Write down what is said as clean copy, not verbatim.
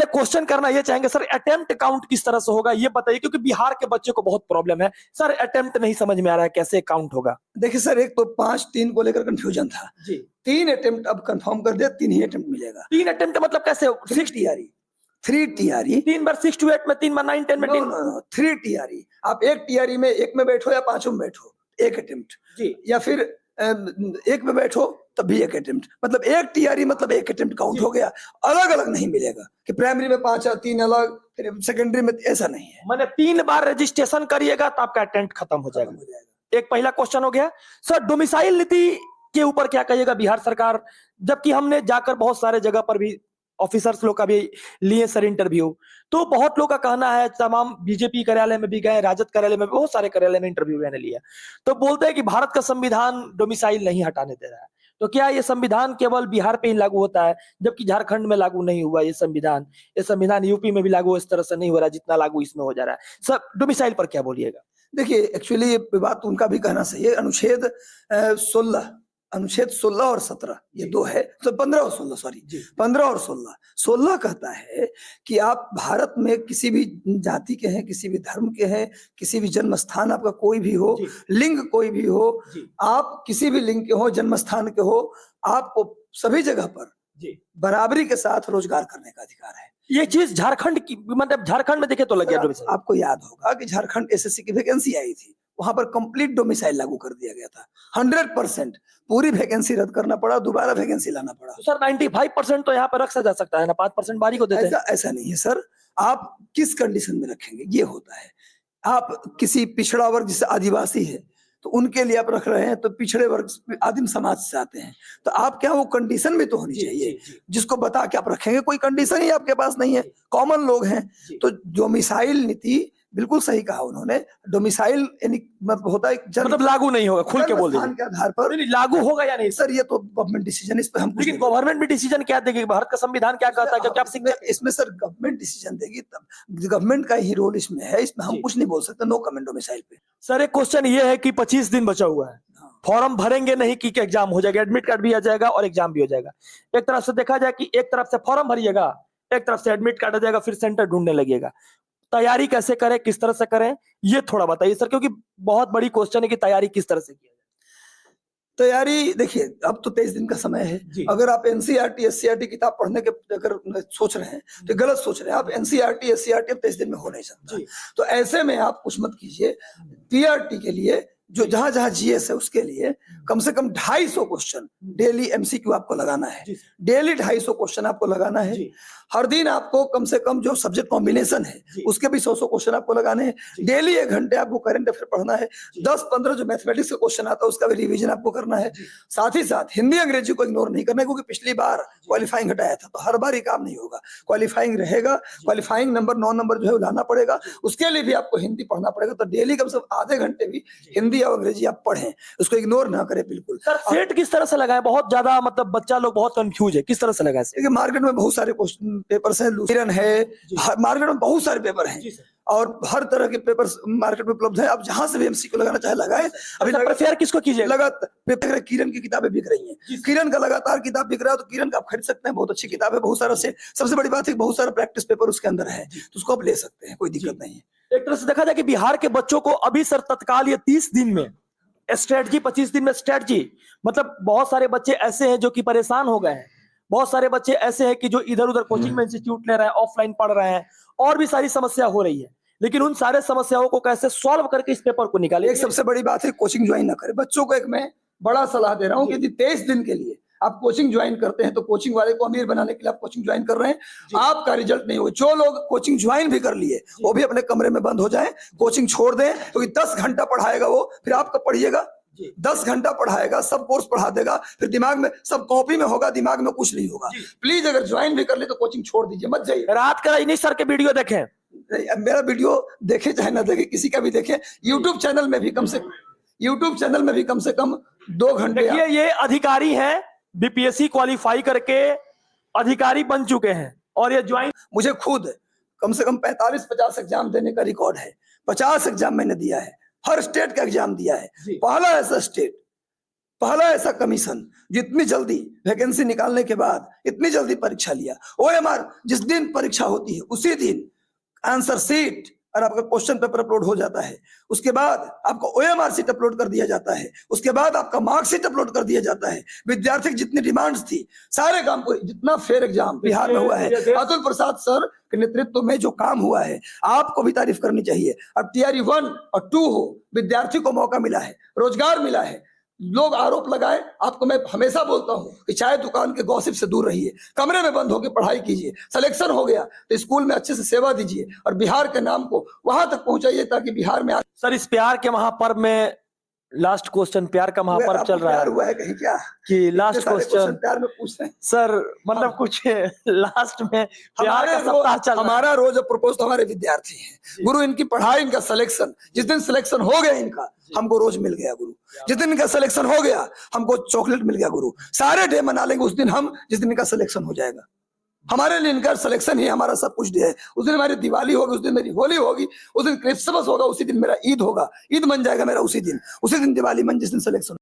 Question करना ये चाहेंगे सर, अटेम्प्ट काउंट किस तरह से होगा ये बताइए, क्योंकि बिहार के बच्चे को बहुत प्रॉब्लम है सर, अटेम्प्ट नहीं समझ में आ रहा है कैसे काउंट होगा। देखिए सर, एक तो 5-3 को लेकर कंफ्यूजन था जी। 3 अटेम्प्ट अब कंफर्म कर दिया, 3 ही अटेम्प्ट मिलेगा। 3 अटेम्प्ट मतलब कैसे? 6 टीआरई 3 टीआरई 3 बार 6 to 8 में, 3 बार 9 10 में 3 टीआरई। आप एक टीआरई में एक में बैठो या 5 में बैठो, एक अटेम्प्ट जी, या फिर एक में बैठो तब भी एक अटेम्प्ट, मतलब एक टीआरई मतलब एक अटेम्प्ट काउंट हो गया। अलग अलग नहीं मिलेगा कि प्राइमरी में 5 या 3 अलग, फिर सेकेंडरी में, ऐसा नहीं है। मैंने 3 बार रजिस्ट्रेशन करिएगा तो आपका अटेम्प्ट खत्म हो जाएगा। एक पहला क्वेश्चन हो गया सर। डोमिसाइल नीति के ऊपर क्या कहिएगा बिहार सरकार, जबकि हमने जाकर बहुत सारे जगह पर भी ऑफिसर्स लोग का भी लिए सर इंटरव्यू, तो बहुत लोग का कहना है, तमाम बीजेपी कार्यालय में भी गए, राजद कार्यालय में, बहुत सारे कार्यालय में इंटरव्यू मैंने लिया, तो बोलते हैं कि भारत का संविधान डोमिसाइल नहीं हटाने दे रहा है। तो क्या ये संविधान केवल बिहार पे ही लागू होता है, जबकि झारखंड में लागू नहीं हुआ ये संविधान? ये संविधान यूपी में भी लागू इस तरह से नहीं हो रहा जितना लागू इसमें हो जा रहा है। सर डोमिसाइल पर क्या बोलिएगा? देखिए, एक्चुअली ये बात उनका भी कहना सही है। अनुच्छेद 16 और 17 ये दो है, तो 15 और 16, सॉरी 15 और 16 कहता है कि आप भारत में किसी भी जाति के हैं, किसी भी धर्म के हैं, किसी भी जन्म स्थान आपका कोई भी हो, लिंग कोई भी हो, आप किसी भी लिंग के हो, जन्म स्थान के हो, आपको सभी जगह पर बराबरी के साथ रोजगार करने का अधिकार है। ये चीज झारखंड की, मतलब झारखंड में देखे तो लग गया। आपको याद होगा कि झारखंड एसएससी की वैकेंसी आई थी, वहां पर कंप्लीट डोमिसाइल लागू कर दिया गया था। 100% पूरी वैकेंसी रद्द करना पड़ा, दोबारा वैकेंसी लाना पड़ा। तो सर 95% तो यहाँ पर रखा जा सकता है ना, 5% बारी को देते हैं। ऐसा नहीं है सर, आप किस कंडीशन में रखेंगे ये होता है। आप किसी पिछड़ा वर्ग जैसे आदिवासी है तो उनके लिए आप रख रहे हैं, तो पिछड़े वर्ग आदिम समाज से आते हैं, तो आप क्या वो कंडीशन भी तो होनी चाहिए जिसको बता के आप रखेंगे। कोई कंडीशन ही आपके पास नहीं है, कॉमन लोग हैं। तो डोमिसाइल नीति बिल्कुल सही कहा उन्होंने। डोमिसाइल मतलब होता है मतलब लागू नहीं होगा, खुल के बोल दीजिए के आधार पर। नहीं, लागू होगा या नहीं सर ये तो गवर्नमेंट डिसीजन, इस पे हम, लेकिन गवर्नमेंट भी डिसीजन क्या देगी? भारत का संविधान क्या कहता है? क्या इसमें सर गवर्नमेंट डिसीजन देगी, तब गवर्नमेंट का ही रोल इसमें है, इसमें हम कुछ नहीं बोल सकते। नो कमेंट डोमिसाइल पे। सर एक क्वेश्चन ये है कि 25 दिन बचा हुआ है, फॉर्म भरेंगे नहीं कि एग्जाम हो जाएगा, एडमिट कार्ड भी आ जाएगा और एग्जाम भी हो जाएगा। एक तरफ से देखा जाए कि एक तरफ से फॉर्म भरिएगा, एक तरफ से एडमिट कार्ड आ जाएगा, फिर सेंटर ढूंढने लगेगा। तैयारी कैसे करें, किस तरह से करें, ये थोड़ा बताइए सर, क्योंकि बहुत बड़ी क्वेश्चन है कि तैयारी किस तरह से किया जाए। तैयारी देखिए, अब तो 23 दिन का समय है। अगर आप एनसीईआरटी एससीईआरटी किताब पढ़ने के अगर सोच रहे हैं तो गलत सोच रहे हैं। आप एनसीईआरटी एससीईआरटी 23 दिन में हो नहीं सकता, तो ऐसे में आप कुछ मत कीजिए। पीआरटी के लिए जो जहां जहां जीएस है उसके लिए कम से कम 250 क्वेश्चन डेली एमसीक्यू आपको लगाना है। डेली 250 क्वेश्चन आपको लगाना है। हर दिन आपको कम से कम जो सब्जेक्ट कॉम्बिनेशन है उसके भी 100 क्वेश्चन आपको लगाने हैं। डेली 1 घंटे आपको करंट अफेयर पढ़ना है। 10-15 जो मैथमेटिक्स का क्वेश्चन आता है उसका भी रिवीजन आपको करना है। साथ ही साथ हिंदी अंग्रेजी को इग्नोर नहीं करना है, क्योंकि पिछली बार क्वालिफाइंग हटाया था, तो हर बार ये काम नहीं होगा। क्वालिफाइंग रहेगा, क्वालिफाइंग नंबर 9 नंबर जो है लाना पड़ेगा, उसके लिए भी आपको हिंदी पढ़ना पड़ेगा। तो डेली कम से कम आधे घंटे भी हिंदी या अंग्रेजी आप पढ़ें, उसको इग्नोर ना करें बिल्कुल। सर सेट किस तरह से लगाए? बहुत ज्यादा मतलब बच्चा लोग बहुत कंफ्यूज है, किस तरह से लगाए? देखिए, मार्केट में बहुत सारे पेपर्स हैं, लूसीरन है, मार्केट में बहुत सारे पेपर हैं और हर तरह के पेपर मार्केट में उपलब्ध है। आप जहां से भी एमसीक्यू लगाना चाहे लगाए। अभी प्रिपेयर किसको कीजिए? लगातार किरण की किताबें बिक रही हैं, किरण का लगातार किताब बिक रहा है, तो किरण का आप खरीद सकते हैं। बहुत अच्छी किताब है, बहुत सारा से सबसे बड़ी बात है बहुत सारा प्रैक्टिस पेपर उसके अंदर है, तो उसको आप ले सकते हैं, कोई दिक्कत नहीं है। एक तरह से देखा जाए कि बिहार के बच्चों को अभी सर तत्काल ये 30 दिन में स्ट्रेटजी, 25 दिन में स्ट्रेटजी, मतलब बहुत सारे बच्चे ऐसे हैं जो कि परेशान हो गए हैं। बहुत सारे बच्चे ऐसे हैं कि जो इधर उधर कोचिंग में इंस्टीट्यूट ले रहे हैं, ऑफलाइन पढ़ रहे हैं, और भी सारी समस्या हो रही है। लेकिन उन सारे समस्याओं को कैसे सॉल्व करके इस पेपर को निकाले। एक सबसे बड़ी बात है, कोचिंग ज्वाइन ना करें। बच्चों को एक मैं बड़ा सलाह दे रहा हूँ कि 23 दिन के लिए आप कोचिंग ज्वाइन करते हैं तो कोचिंग वाले को अमीर बनाने के लिए आप कोचिंग ज्वाइन कर रहे हैं, आपका रिजल्ट नहीं हो। जो लोग कोचिंग ज्वाइन भी कर लिए वो भी अपने कमरे में बंद हो जाएं, कोचिंग छोड़ दें, क्योंकि 10 घंटा पढ़ाएगा वो, फिर आप कब पढ़िएगा? 10 घंटा पढ़ाएगा, सब कोर्स पढ़ा देगा, फिर दिमाग में सब कॉपी में होगा, दिमाग में कुछ नहीं होगा। प्लीज अगर ज्वाइन भी कर ले तो कोचिंग छोड़ दीजिए, मत जाइए। रात का इन्हीं सर के वीडियो देखें, मेरा वीडियो देखे चाहे ना देखे, किसी का भी देखे। यूट्यूब चैनल में भी कम से कम 2 घंटे। ये अधिकारी हैं, बीपीएससी क्वालिफाई करके अधिकारी बन चुके हैं, और ये ज्वाइन, मुझे खुद कम से कम 45-50 एग्जाम देने का रिकॉर्ड है। 50 एग्जाम मैंने दिया है, हर स्टेट का एग्जाम दिया है। पहला ऐसा स्टेट पहला ऐसा कमीशन जितनी जल्दी वैकेंसी निकालने के बाद इतनी जल्दी परीक्षा लिया। ओएमआर जिस दिन परीक्षा होती है उसी दिन आंसर शीट और आपका क्वेश्चन पेपर अपलोड हो जाता है, उसके बाद आपका ओएमआर शीट अपलोड कर दिया जाता है, उसके बाद आपका मार्कशीट अपलोड कर दिया जाता है। विद्यार्थी की जितनी डिमांड्स थी सारे काम को, जितना फेयर एग्जाम बिहार में हुआ है अतुल प्रसाद सर के नेतृत्व में जो काम हुआ है आपको भी तारीफ करनी चाहिए। अब टीआरई 1 और 2 हो, विद्यार्थी को मौका मिला है, रोजगार मिला है। लोग आरोप लगाए, आपको मैं हमेशा बोलता हूं कि चाय दुकान के गॉसिप से दूर रहिए, कमरे में बंद होकर पढ़ाई कीजिए। सिलेक्शन हो गया तो स्कूल में अच्छे से सेवा दीजिए और बिहार के नाम को वहां तक पहुंचाइए ताकि बिहार में सर इस प्यार के महापर्व में लास्ट क्वेश्चन, प्यार का महापर्व चल रहा है, हुआ है कहीं क्या कि लास्ट क्वेश्चन प्यार में पूछ रहे हैं सर, मतलब कुछ लास्ट में प्यार का सप्ताह चल रहा है। हमारा रोज प्रपोज तो हमारे विद्यार्थी हैं गुरु, इनकी पढ़ाई, इनका सिलेक्शन, जिस दिन सिलेक्शन हो गया इनका हमको रोज मिल गया गुरु, जिस दिन इनका सिलेक्शन हो गया हमको चॉकलेट मिल गया गुरु। सारे डे मना लेंगे उस दिन हम जिस दिन इनका सिलेक्शन हो जाएगा। हमारे लिए इनका सिलेक्शन ही हमारा सब कुछ डे है। उस दिन हमारी दिवाली होगी, उस दिन मेरी होली होगी, उस दिन क्रिसमस होगा, उसी दिन मेरा ईद होगा, ईद मन जाएगा मेरा उसी दिन दिवाली मन जिस दिन सिलेक्शन